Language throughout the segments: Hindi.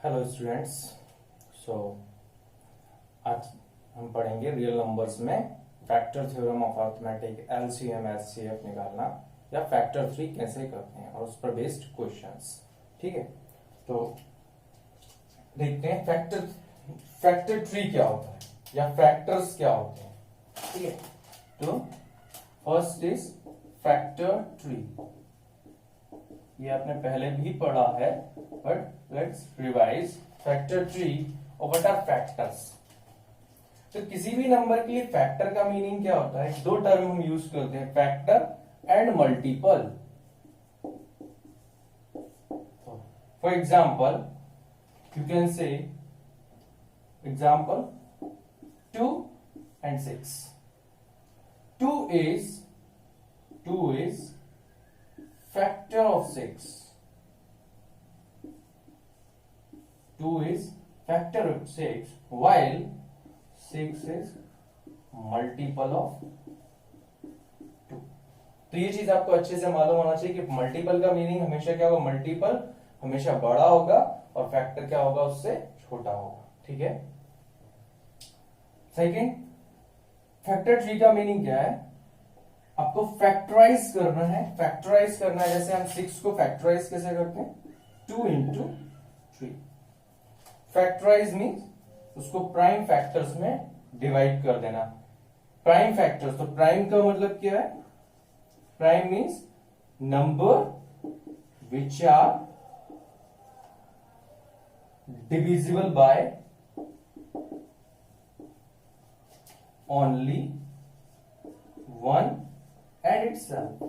Hello students. सो आज हम पढ़ेंगे रियल नंबर्स में factor theorem of arithmetic LCM HCF निकालना या फैक्टर थ्री कैसे करते हैं और उस पर बेस्ड क्वेश्चंस। ठीक है, तो देखते हैं फैक्टर थ्री क्या होता है या फैक्टर्स क्या होते हैं। ठीक है, तो फर्स्ट इज फैक्टर थ्री। ये आपने पहले भी पढ़ा है but let's revise factor three और व्हाट आर फैक्टर्स। तो किसी भी नंबर के लिए फैक्टर का मीनिंग क्या होता है? दो टर्म हम यूज करते हैं, factor and multiple. For example you can say example 2 and 6. 2 is factor of 6. 2 is factor of 6 while 6 is multiple of 2. तो ये चीज आपको अच्छे से मालूम होना चाहिए कि मल्टीपल का मीनिंग हमेशा क्या होगा? मल्टीपल हमेशा बड़ा होगा और फैक्टर क्या होगा? उससे छोटा होगा। ठीक है, सेकेंड फैक्टर थ्री का मीनिंग क्या है? आपको फैक्टराइज करना है। फैक्टराइज करना है जैसे हम 6 को फैक्टराइज कैसे करते हैं? 2 into 3। फैक्टराइज मीन्स उसको प्राइम फैक्टर्स में डिवाइड कर देना। प्राइम फैक्टर्स, तो प्राइम का मतलब क्या है? Prime means number which are divisible by only one and itself.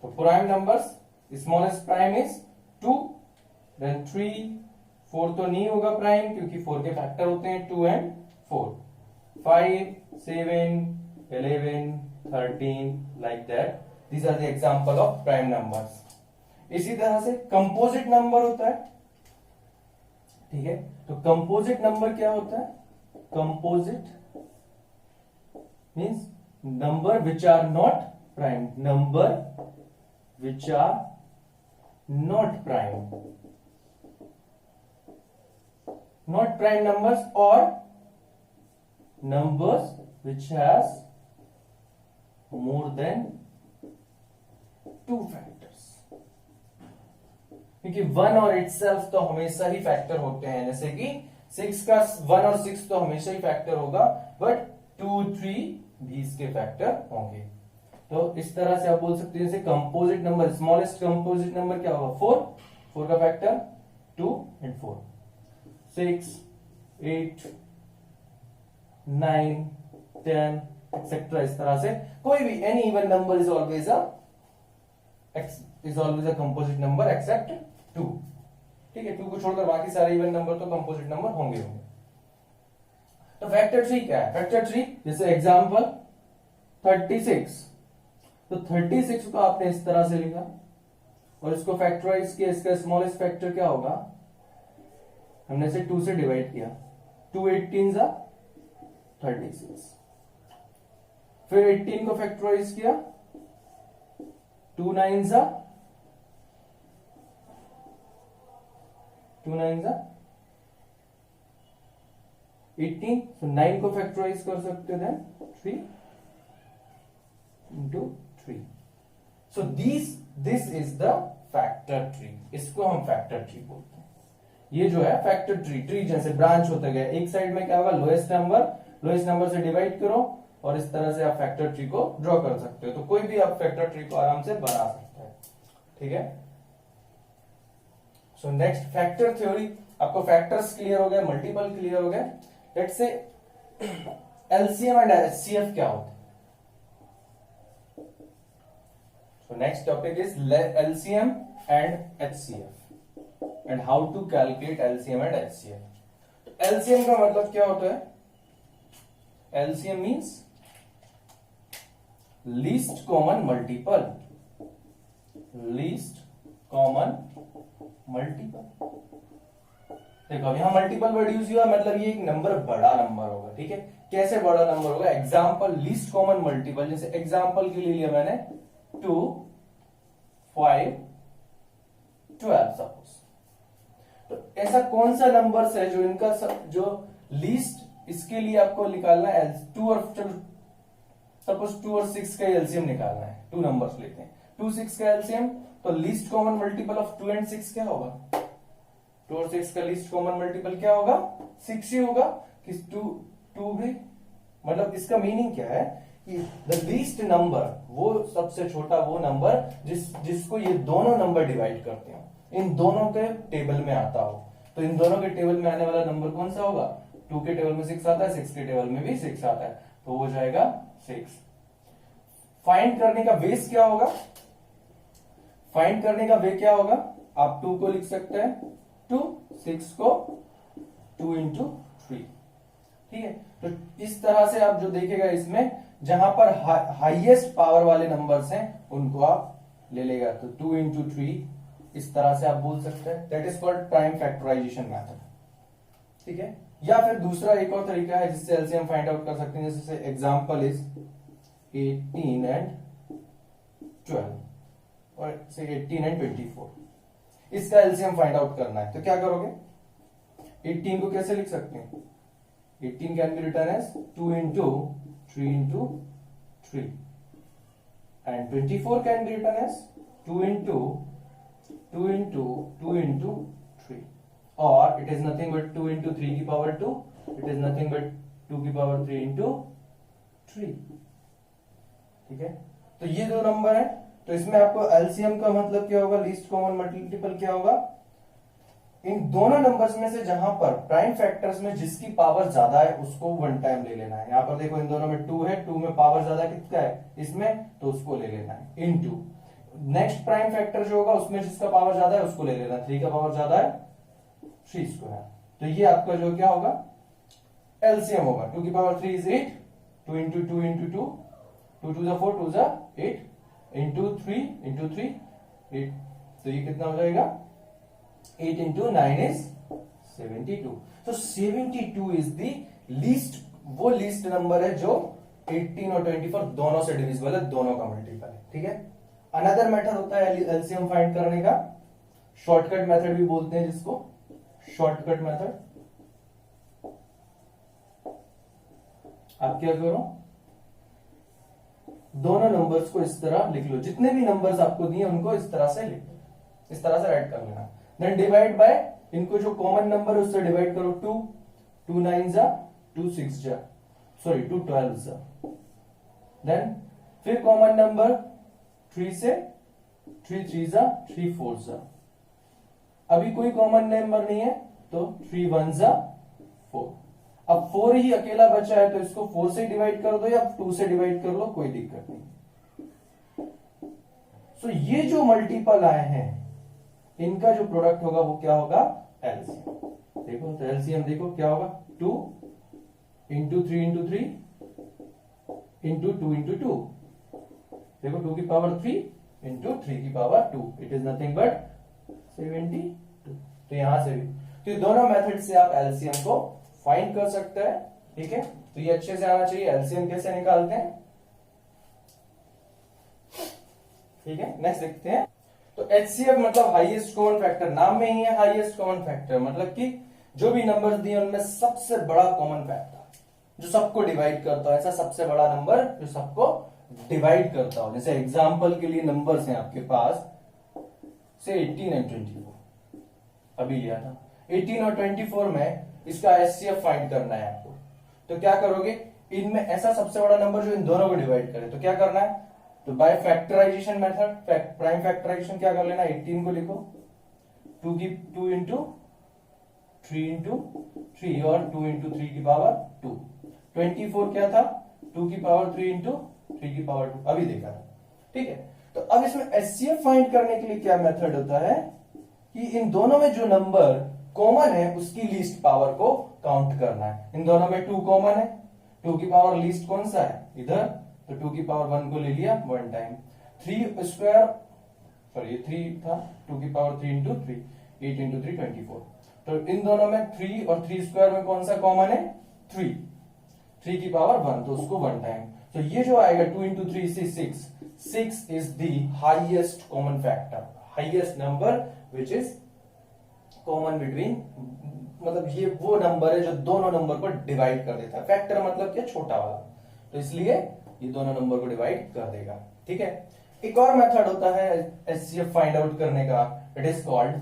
तो prime numbers, smallest prime is 2, then 3, 4 तो नहीं होगा प्राइम क्योंकि 4 के फैक्टर होते हैं 2 and 4, 5, 7, 11, 13 like that. These are the example of prime numbers. इसी तरह से कंपोजिट नंबर होता है। ठीक है, तो कंपोजिट नंबर क्या होता है? Composite means number which are not prime, number which are not prime, not prime numbers or numbers which has more than 2 factors। क्योंकि 1 और itself तो हमेशा ही फैक्टर होते हैं, जैसे कि 6 का 1 और 6 तो हमेशा ही फैक्टर होगा, बट 2, 3 भी इसके फैक्टर होंगे। तो इस तरह से आप बोल सकते हैं जैसे composite number, smallest composite number क्या होगा? 4 का फैक्टर 2 and 4, 6, 8, 9, 10 एक्सेट्रा। इस तरह से कोई भी any even number is always a composite number except 2। ठीक है, 2 को छोड़कर बाकी सारे इवन नंबर तो कंपोजिट नंबर होंगे। तो फैक्टर थ्री क्या है? फैक्टर थ्री जैसे एग्जांपल 36, तो 36 को आपने इस तरह से लिखा और इसको फैक्टराइज किया। इसका स्मॉलेस्ट फैक्टर क्या होगा? हमने इसे 2 से डिवाइड किया, 2 18 जा 36। फिर 18 को फैक्टराइज किया, 2 9 जा 18। तो 9 को फैक्टराइज कर सकते हैं 3 into 3। So this is the factor tree। इसको हम फैक्टर ट्री बोलते हैं। ये जो है फैक्टर ट्री जैसे ब्रांच होता गया। एक साइड में क्या होगा? लोएस्ट नंबर से डिवाइड करो और इस तरह से आप फैक्टर ट्री को ड्रॉ कर सकते हो। तो कोई भी आप फैक्टर ट्री को आराम से बना सकते हैं। ठीक है, सो नेक्स्ट फैक्टर थ्योरी। आपको फैक्टर्स क्लियर हो गए, मल्टीपल क्लियर हो गए। Let's say LCM and HCF क्या होता है? So next topic is LCM and HCF and how to calculate LCM and HCF। LCM का मतलब क्या होता है? LCM means least common multiple। least common multiple। देखो अब यहां मल्टीपल वर्ड यूज हुआ, मतलब ये एक नंबर बड़ा नंबर होगा। ठीक है, कैसे बड़ा नंबर होगा? एग्जाम्पल लीस्ट कॉमन मल्टीपल, जैसे एग्जाम्पल के लिए लिया मैंने 2, 5, 12 सपोज। ऐसा कौन सा नंबर्स है जो इनका जो लीस्ट, इसके लिए आपको निकालना है 2 और सपोज 2 और 6 का एलसीएम निकालना है। 2 नंबर्स लेते हैं, 2 6 का एलसीएम, तो least common multiple of 2 and 6 क्या होगा? 2 और 6 का लीस्ट कॉमन मल्टीपल क्या होगा? 6 ही होगा। कि 2 भी, मतलब इसका मीनिंग क्या है कि द लीस्ट नंबर, वो सबसे छोटा वो नंबर जिसको ये दोनों नंबर डिवाइड करते हो, इन दोनों के टेबल में आता हो। तो इन दोनों के टेबल में आने वाला नंबर कौन सा होगा? 2 के टेबल में 6 आता है, 6 के टेबल में भी 6 आता है, तो वो जाएगा 6। फाइंड करने का बेस क्या होगा? फाइंड करने का वे क्या होगा? आप 2 को लिख सकते हैं 2, 6 को 2 इंटू 3, ठीक है। तो इस तरह से आप जो देखेगा इसमें, जहां पर हाईएस्ट पावर वाले नंबर्स हैं उनको आप ले लेगा, तो 2 इंटू 3 इस तरह से आप बोल सकते हैं। That is called prime factorization method, ठीक है। या फिर दूसरा एक और तरीका है जिससे एलसीएम फाइंड आउट कर सकते हैं, जैसे एग्जांपल इज 18 एंड 12 और से 18 एंड 24, इसका एलसीएम फाइंड आउट करना है। तो क्या करोगे? 18 को कैसे लिख सकते हैं? 18 can be written as 2 into 3 into 3 and 24 can be written as 2 into 2 into 2 into 3, और it is nothing but 2 into 3 की power 2, it is nothing but 2 की पावर 3 इंटू 3, ठीक है। तो ये दो नंबर है, तो इसमें आपको एलसीएम का मतलब क्या होगा? लीस्ट कॉमन मल्टीपल क्या होगा? इन दोनों नंबर्स में से जहां पर प्राइम फैक्टर्स में जिसकी पावर ज्यादा है उसको वन टाइम ले लेना है। यहां पर देखो इन दोनों में 2 है, 2 में पावर ज्यादा कितना है इसमें, तो उसको ले लेना है, इनटू नेक्स्ट प्राइम फैक्टर जो होगा उसमें जिसका पावर ज्यादा है उसको ले लेना है, 3 का पावर ज्यादा है 3 स्क्वायर। तो ये आपका जो क्या होगा? एलसीएम होगा। 2 की power 3 is 8, 2 into 2 into 2, 2 2 4, 2 8 into 3 8, तो ये कितना हो जाएगा? 8 इंटू 9 इज 72। तो 72 इज द लीस्ट, वो लीस्ट नंबर है जो 18 और 24 दोनों से डिविजिबल है, दोनों का मल्टीपल है, ठीक है। अनदर मेथड होता है एलसीएम फाइंड करने का, शॉर्टकट मेथड भी बोलते हैं जिसको, शॉर्टकट मेथड। आप क्या करो? दोनों नंबर्स को इस तरह लिख लो, जितने भी नंबर्स आपको दिए उनको इस तरह से लिख लो, इस तरह से राइट कर लेना। देन डिवाइड बाय, इनको जो कॉमन नंबर है उससे डिवाइड करो, 2 2 9 जा 2 6 जा, सॉरी 2 12 जा। देन फिर कॉमन नंबर 3 से 3 3 जा 3 4 जा। अभी कोई कॉमन नंबर नहीं है तो 3 1 जा 4। अब 4 ही अकेला बचा है तो इसको 4 से डिवाइड कर दो या 2 से डिवाइड कर लो, कोई दिक्कत नहीं। सो ये जो मल्टीपल आए हैं इनका जो प्रोडक्ट होगा वो क्या होगा? एलसीएम। देखो तो एलसीएम देखो क्या होगा? 2 इंटू 3 इंटू 3 इंटू 2 इंटू 2, देखो 2 की पावर 3 इंटू 3 की power 2, it is nothing but 72। तो यहां से भी, तो ये दोनों मेथड से आप एलसीएम को फाइंड कर सकते हैं, ठीक है। तो ये अच्छे से आना चाहिए। एलसीएम कैसे निकालते हैं, ठीक है। नेक्स्ट देखते हैं। तो एचसीएफ मतलब हाईएस्ट कॉमन फैक्टर, नाम में ही है हाईएस्ट कॉमन फैक्टर, मतलब कि जो भी नंबर्स दिए उनमें सबसे बड़ा कॉमन फैक्टर जो सबको डिवाइड करता हो, ऐसा सबसे बड़ा नंबर जो सबको डिवाइड करता हो। जैसे एग्जांपल के लिए नंबर्स हैं आपके पास से 18 एंड 24 अभी लिया था, 18 और 24 में इसका एचसीएफ फाइंड करना है आपको। तो क्या करोगे? इनमें ऐसा सबसे बड़ा नंबर जो इन दोनों को डिवाइड करे, तो क्या करना है? तो by factorization method, prime factorization क्या कर लेना? 18 को लिखो 2 इंटू 3 इंटू 3 और 2 इंटू 3 की पावर 2। 24 क्या था? 2 की पावर 3 इंटू 3 की पावर 2, अभी देखा था, ठीक है। तो अब इसमें एचसीएफ फाइंड करने के लिए क्या मेथड होता है कि इन दोनों में जो नंबर कॉमन है उसकी लीस्ट पावर को काउंट करना है। इन दोनों में 2 कॉमन है, 2 की पावर लीस्ट कौन सा है? इधर, तो 2 की पावर 1 को ले लिया 1 टाइम। 3 स्क्वायर, सॉरी 3 था, 2 की पावर 3 इंटू 3, 8 इंटू 3 24। तो इन दोनों में 3 और 3 स्क्वायर में कौन सा कॉमन है? 3, 3 की पावर 1, तो उसको 1 टाइम। तो ये जो आएगा 2 इंटू 3 से 6 is the highest common factor, highest number which is common between, मतलब ये वो नंबर है जो दोनों नंबर को डिवाइड कर देता है। फैक्टर मतलब क्या, छोटा वाला, तो इसलिए ये दोनों नंबर को डिवाइड कर देगा। ठीक है, एक और मेथड होता है एचसीएफ फाइंड आउट करने का, इट इज कॉल्ड,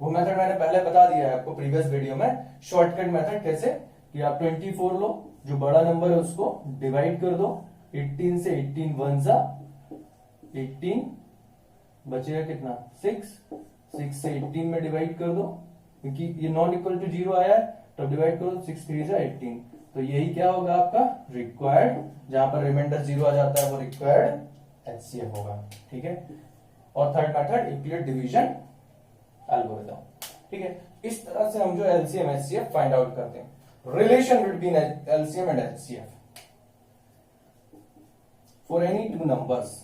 वो मेथड मैंने पहले बता दिया है आपको प्रीवियस वीडियो में, शॉर्टकट मेथड कैसे कि आप 24 लो, जो बड़ा नंबर है उसको डिवाइड कर दो 18 से, 18 वन जा 18, बचेगा कितना 6, 6 से 18 में डिवाइड कर दो, क्योंकि ये नॉट इक्वल टू 0 आया है, तो डिवाइड करो 6 3 जा 18, तो यही क्या होगा आपका रिक्वायर्ड, जहां पर रिमाइंडर 0 आ जाता है वो रिक्वायर्ड एचसीएफ होगा। ठीक है, और third method Euclid division algorithm. ठीक है, इस तरह से हम जो एलसीएम एचसीएफ फाइंड आउट करते हैं। Relation between LCM and HCF for any two numbers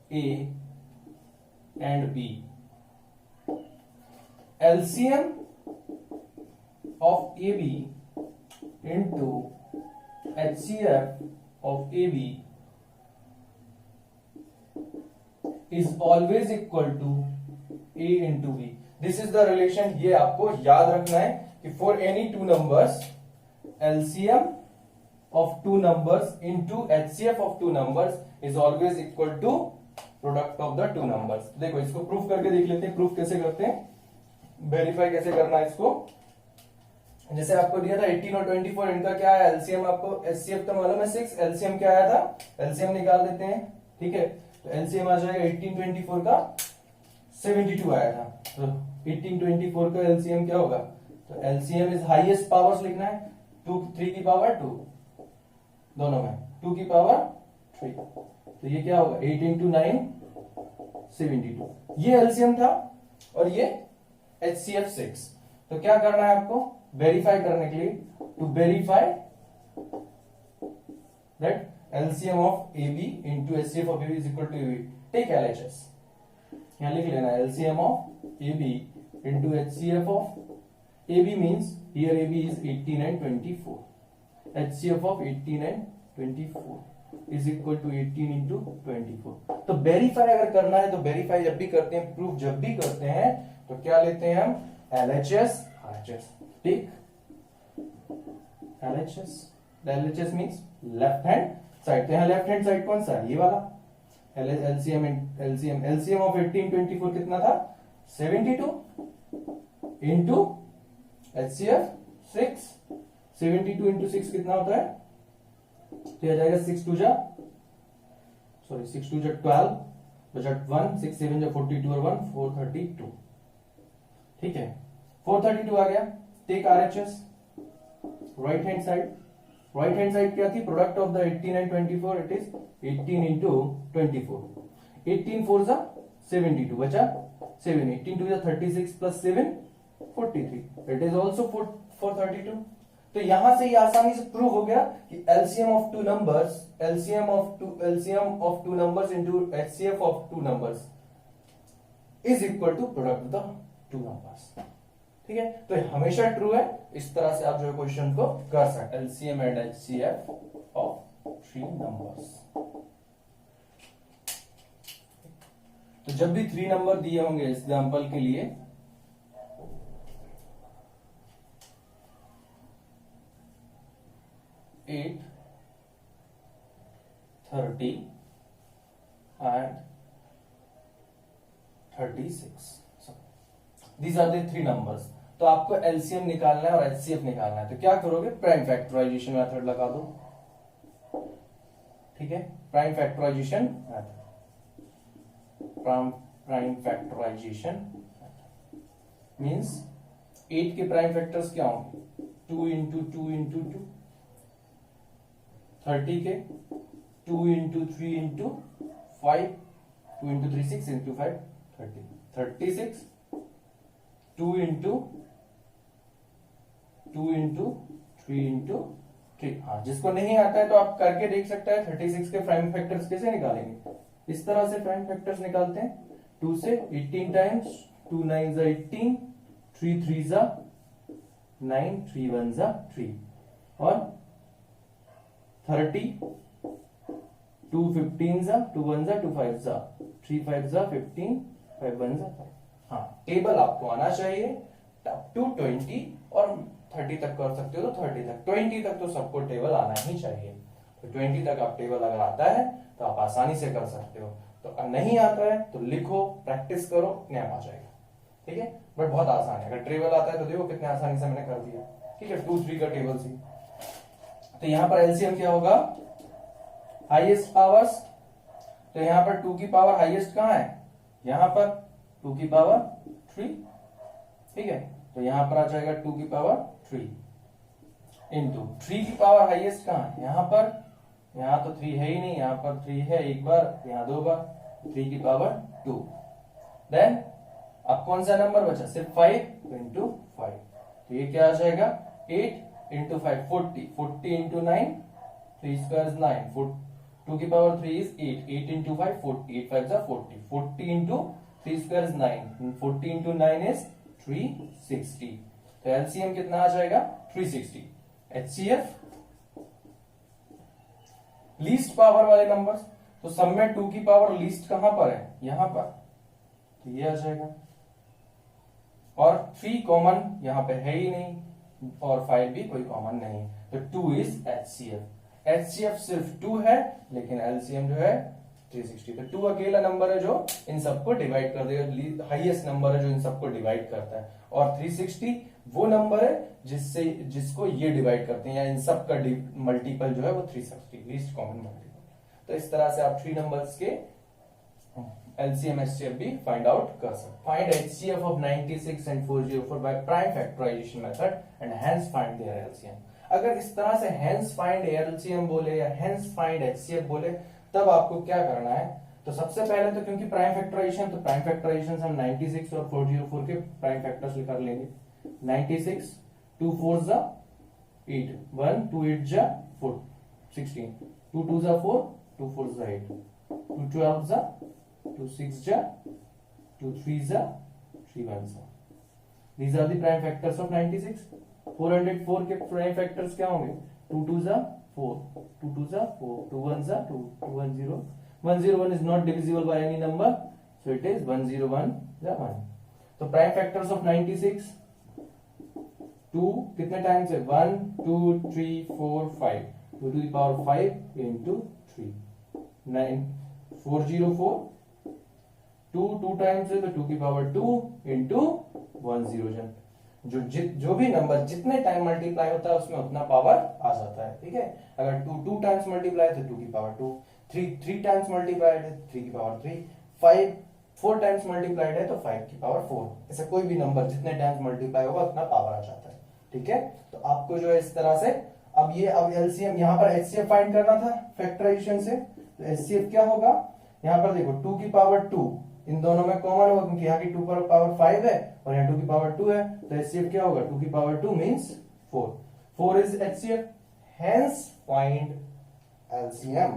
A and B, LCM of AB into HCF of AB is always equal to A into B. This is the relation, ये आपको याद रखना है कि for any two numbers, LCM of two numbers into HCF of two numbers is always equal to product of the two numbers. देखो इसको प्रूफ करके देख लेते हैं, प्रूफ कैसे करते हैं, वेरीफाई कैसे करना है इसको। जैसे आपको दिया था 18 और 24, इनका क्या है एलसीएम, आपको एचसीएफ तो मालूम है 6, एलसीएम क्या आया था, एलसीएम निकाल देते हैं। ठीक है, तो एलसीएम आ जाएगा 18 24 का 72 आया था, तो 18 24 का एलसीएम क्या होगा, तो एलसीएम इज हाईएस्ट पावर्स लिखना है, 2 3 की पावर 2, दोनों में 2 की पावर 3, तो ये क्या होगा 8 into 9 72, ये एलसीएम था और ये एचसीएफ 6। तो क्या करना है आपको वेरीफाई करने के लिए, to verify that LCM of A B into HCF of A B is equal to A B, take LHS, यहां लिख लेना LCM of A B into HCF of A B means here A B is 18 and 24, HCF of 18 and 24 is equal to 18 into 24। तो वेरीफाई अगर करना है तो वेरीफाई जब भी करते हैं, प्रूफ जब भी करते हैं, तो क्या लेते हैं हम एलएचएस, आरएचएस। ठीक, LHS, LHS means left hand side, तो यहां लेफ्ट हैंड साइड कौन सा है, ये वाला एलसीएम, एलसीएम ऑफ 18 24 कितना था 72 इंटू एचसीएफ 6, 72 इंटू 6 कितना होता है, तो आ जाएगा 6 2 जा 12 बजट 1, 6 7 जा 42 और 1 432। ठीक है, 432 आ गया, take RHS right hand side, right hand side क्या थी, product of the 18 and 24, it is 18 into 24, 18 4 जा 72 बचा 7, 18 2 जा 36 प्लस 7 43, इट इज ऑल्सो 432। तो यहां से ये आसानी से प्रूव हो गया कि LCM of two numbers, LCM of two numbers into HCF of two numbers is equal to product of the two numbers. ठीक है, तो हमेशा ट्रू है, इस तरह से आप जो क्वेश्चन को कर सकते, LCM and HCF of 3 numbers. तो जब भी 3 नंबर दिए होंगे एग्जांपल के लिए, eight 30 and 36, these are the 3 numbers। तो आपको एलसीएम निकालना है और एचसीएफ निकालना है, तो क्या करोगे, प्राइम फैक्टराइजेशन मेथड लगा दो। ठीक है, prime factorization method, prime factorization means 8 के प्राइम फैक्टर्स क्या होंगे, 2 इंटू 2 इंटू 2, 30 के 2 into 3 into 5, 2 into 3 6 into 5 30, 36, 2 into 3 into 3। हाँ, जिसको नहीं आता है तो आप करके देख सकते हैं 36 के प्राइम फैक्टर्स कैसे निकालेंगे, इस तरह से प्राइम फैक्टर्स निकालते हैं, 2 से 18 टाइम्स, 2 9 जा 18, 3 3 जा 9, 3 1 जा 3, और 30 2 15 जा, 2 1 जा, 2 5 जा, 3 5 जा 15, 5 1 जा 5। हाँ, टेबल आपको आना चाहिए अप टू 20 और 30 तक कर सकते हो तो 30 तक, 20 तक तो सबको टेबल आना ही चाहिए। तो 20 तक आप टेबल अगर आता है तो आप आसानी से कर सकते हो, तो अगर नहीं आता है तो लिखो, प्रैक्टिस करो, अपने आप आ जाएगा। ठीक है, बट बहुत आसान है। अगर टेबल आता है तो देखो कितने आसानी से मैंने कर दिया। ठीक है, 2 3 का टेबल सी। तो यहां पर एलसीएम क्या होगा, हाईएस्ट पावर्स। तो यहां पर 2 की पावर हाईएस्ट कहां है, यहां पर 2 की पावर 3। ठीक है, तो यहां पर आ जाएगा 2 की पावर 3 इंटू 3 की पावर हाईएस्ट कहां है, यहां पर। यहां तो 3 है ही नहीं, यहां पर 3 है एक बार, यहां 2 बार, 3 की पावर 2। देन अब कौन सा नंबर बचा, सिर्फ 5 इंटू 5। तो ये क्या आ जाएगा, 8 इंटू 5 40, 40 इंटू 9, 3 स्क्वायर इज 9, 2 की पावर 3 इज 8, 8 इंटू 5 40, 8 5 जा 40, 40 into 3 square is 9, 40 into 9 is 360। तो एलसीएम कितना आ जाएगा, 360। एचसीएफ लीस्ट पावर वाले नंबर्स, तो सब में 2 की पावर लीस्ट कहां पर है, यहां पर, तो ये आ जाएगा। और 3 कॉमन यहां पे है ही नहीं, और 5 भी कोई कॉमन नहीं है, तो 2 इज एचसीएफ। एचसीएफ सिर्फ 2 है, लेकिन एलसीएम जो है 360। तो 2 अकेला नंबर है जो इन सबको डिवाइड कर देगा, हाईएस्ट नंबर है जो इन सबको डिवाइड करता है। और 360 वो नंबर है जिसको ये डिवाइड करते हैं, या इन सब का मल्टीपल जो है वो 360, लीस्ट कॉमन मल्टीपल। तो इस तरह से आप 3 नंबर्स के एलसीएम एचसीएफ भी फाइंड आउट कर सकते। Find HCF of 96 and 404 by prime factorization method and hence find their LCM. अगर इस तरह से हेंस फाइंड एलसीएम बोले या हेंस फाइंड एचसीएफ बोले, तब आपको क्या करना है, तो सबसे पहले तो क्योंकि प्राइम फैक्टराइजेशन, तो प्राइम फैक्टराइजेशन हम 96 और 404 के प्राइम फैक्टर्स कर लेंगे। 96 2 4 जा 8, 1 2 8 जा 4 16, 2 2 जा 4, 2 4 जा 8, 2 12 जा 2 6 जा 2 3 जा 3 1 जा। These are the prime factors of 96। 404 के प्राइम फैक्टर्स क्या होंगे, 2 2 जा 4, 2 2 जा 4, 2 1 जा 2, 2 1 0, 101 is not divisible by any number, so it is 101 जा 1। तो प्राइम फैक्टर्स ऑफ 96, 2 कितने टाइम्स है, 1 2 3 4 5, 2 to the power 5 into 3, 9 404, 2 times है तो 2 की पावर 2 इंटू 10 जो भी नंबर जितने टाइम मल्टीप्लाई होता है उसमें उतना पावर आ जाता है। ठीक है, अगर 2 टाइम्स मल्टीप्लाई तो 2 की पावर 2, 3 टाइम्स मल्टीप्लाइड है 3 की पावर 3, 5 4 टाइम्स मल्टीप्लाइड है तो 5 की पावर 4। ऐसे कोई भी नंबर जितने टाइम्स मल्टीप्लाई होगा उतना पावर आ जाता है। ठीक है, तो आपको जो है इस तरह से अब एलसीएम यहाँ पर एचसीएफ फाइंड करना था फैक्टराइजेशन से, तो एचसीएफ क्या होगा, यहाँ पर देखो 2 की पावर 2 इन दोनों में कॉमन होगा क्योंकि यहाँ की 2 पर पावर 5 है और यहाँ 2 की पावर 2 है, तो एचसीएफ क्या होगा, 2 की power 2 means 4, 4 is HCF, hence find LCM.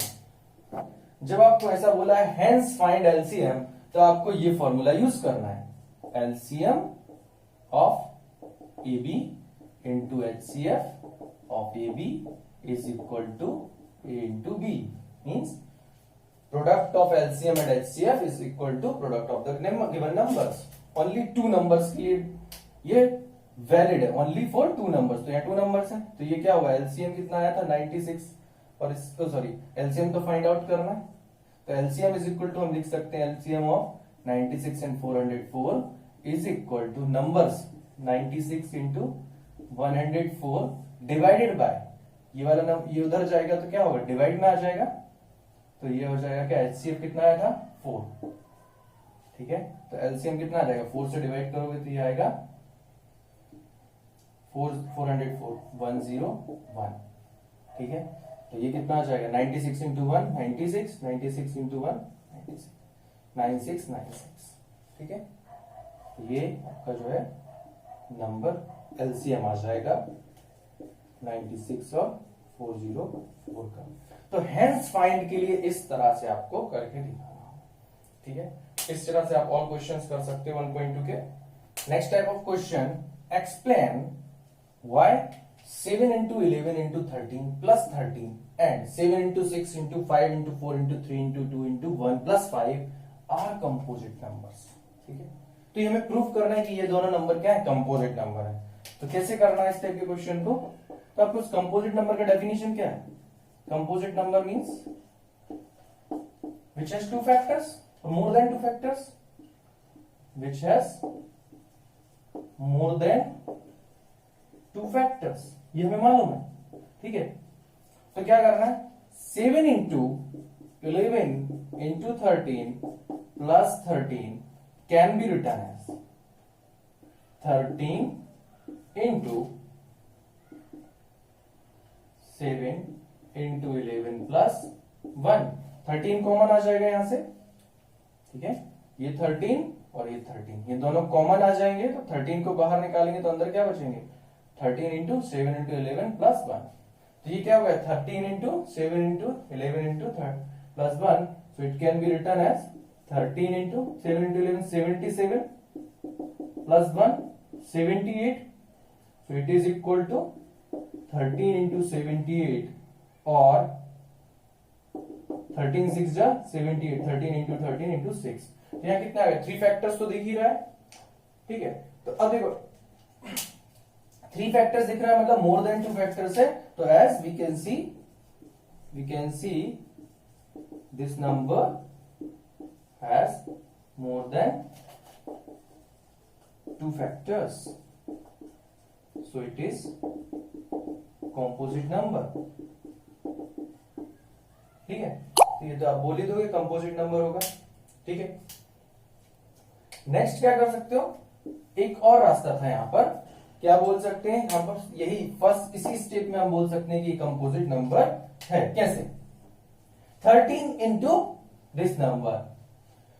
जब आपको ऐसा बोला है हेंस फाइंड एलसीएम, तो आपको ये फॉर्मूला यूज करना है, LCM of A B into HCF of A B is equal to A into B, means product of LCM and HCF is equal to product of the given numbers। only 2 numbers के लिए ये valid है, only for 2 numbers। तो यहाँ 2 numbers है, तो ये क्या हुआ, LCM कितना आया था 96, और इसको सॉरी LCM तो फाइंड आउट करना है, तो LCM इज इक्वल टू हम लिख सकते हैं LCM of 96 and 404 is equal two numbers 96 into 104 divided by ये वाला नंबर, ये उधर जाएगा तो क्या होगा, डिवाइड में आ जाएगा, तो ये हो जाएगा क्या, एचसीएफ कितना आया था 4। ठीक है, तो एलसीएम कितना आ जाएगा, 4 से डिवाइड करोगे तो ये आएगा 404 101। ठीक है, तो ये कितना आ जाएगा 96 इंटू 1 96, 96 इंटू 1 96 96। ठीक है, तो ये आपका जो है नंबर एलसीएम आ जाएगा 96 और 404 का। तो हेंस फाइंड के लिए इस तरह से आपको करके दिखाना होगा। ठीक है, इस तरह से आप और क्वेश्चंस कर सकते हो 1.2 के। Next type of question, explain why 7 into 11 into 13 plus 13 and 7 into 6 into 5 into 4 into 3 into 2 into 1 plus 5 are composite numbers। ठीक है, तो ये हमें प्रूफ करना है कि ये दोनों नंबर क्या है, कंपोजिट नंबर है। तो कैसे करना है इस टाइप के क्वेश्चन को, तो आपको कंपोजिट नंबर का डेफिनेशन क्या है, composite number means which has two factors or more than two factors, which has more than two factors, ये हमें मालूम है। ठीक है, तो क्या करना है, 7 into 11 into 13 plus 13 can be written as 13 into 7 into 11 plus 1। 13 common आ जाएगा यहां से, ठीक है, ये 13 और ये 13 ये दोनों कॉमन आ जाएंगे, तो 13 को बाहर निकालेंगे तो अंदर क्या बचेंगे, 13 इंटू 7 इंटू 11 प्लस 1। तो ये क्या हो गया, 13 into 7 into 11 into plus 1, so it can be written as 13 into 7 into 11 77 plus 1 78, so it is equal to 13 into 78 और 13 6 जा 78, 13 into 13 into 6, तो यहाँ कितना है, 3 फैक्टर्स तो दिख ही रहा है। ठीक है, तो अब देखो 3 फैक्टर्स दिख रहा है मतलब मोर देन 2 फैक्टर्स है, तो as we can see this number has more than 2 factors, so it is composite number। ठीक है, तो ये तो आप बोल ही दोगे कंपोजिट नंबर होगा। ठीक है, नेक्स्ट क्या कर सकते हो, एक और रास्ता था यहां पर, क्या बोल सकते हैं यहां पर, यही फर्स्ट इसी स्टेप में हम बोल सकते हैं कि कंपोजिट नंबर है। कैसे, 13 इंटू दिस नंबर,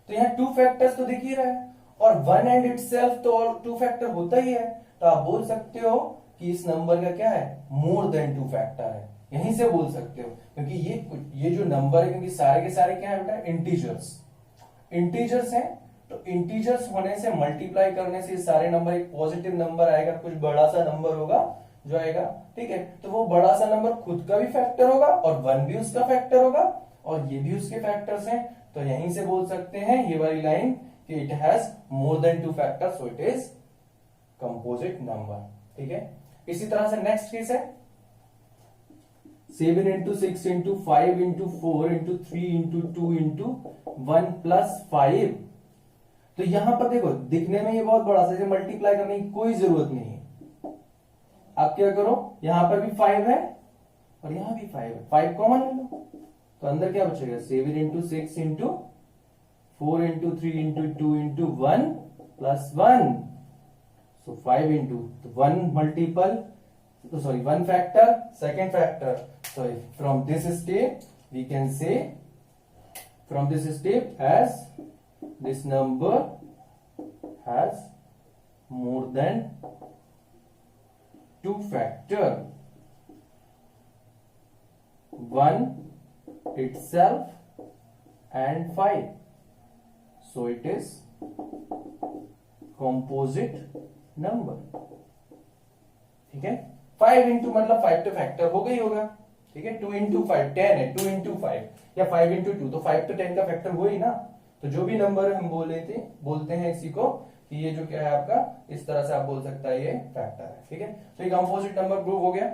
तो यहां 2 फैक्टर्स तो दिख ही रहा है और 1 एंड इटसेल्फ तो 2 फैक्टर होता ही है, तो आप बोल सकते हो कि इस नंबर का क्या है, मोर देन 2 फैक्टर है, यहीं से बोल सकते हो, क्योंकि ये जो नंबर है, क्योंकि सारे के सारे क्या है बेटा, इंटीजर्स हैं, तो इंटीजर्स होने से मल्टीप्लाई करने से सारे नंबर एक पॉजिटिव नंबर आएगा, कुछ बड़ा सा नंबर होगा जो आएगा। ठीक है, तो वो बड़ा सा नंबर खुद का भी फैक्टर होगा और 1 भी उसका फैक्टर होगा और ये भी उसके फैक्टर्स हैं, तो यहीं से बोल सकते हैं ये वाली लाइन कि it has more than 2 factors, so it is composite number. ठीक है, इसी तरह से नेक्स्ट केस है 7 into 6 into 5 into 4 into 3 into 2 into 1 plus 5। तो यहां पर देखो दिखने में ये बहुत बड़ा सा, मल्टीप्लाई करने की कोई जरूरत नहीं है। आप क्या करो, यहां पर भी 5 है और यहां भी 5 है, 5 कॉमन ले लो, तो अंदर क्या बचेगा, 7 into 6 into 4 into 3 into 2 into 1 plus 1, so 5 into 1 multiple, so sorry 1 factor, second factor, so from this step we can say, from this step as this number has more than 2 factor, 1 itself and 5, so it is composite number। ठीक है, 5 इंटू मतलब 5 तो फैक्टर हो गई होगा। ठीक है, 2 इंटू 5 10 है, 2 इंटू 5 या 5 इंटू 2, तो 5 तो 10 का फैक्टर हो ही ना। तो जो भी नंबर हम बोलते हैं इसी को कि ये जो क्या है आपका, इस तरह से आप बोल सकता है ये फैक्टर है। ठीक है, तो ये कंपोजिट नंबर प्रूव हो गया।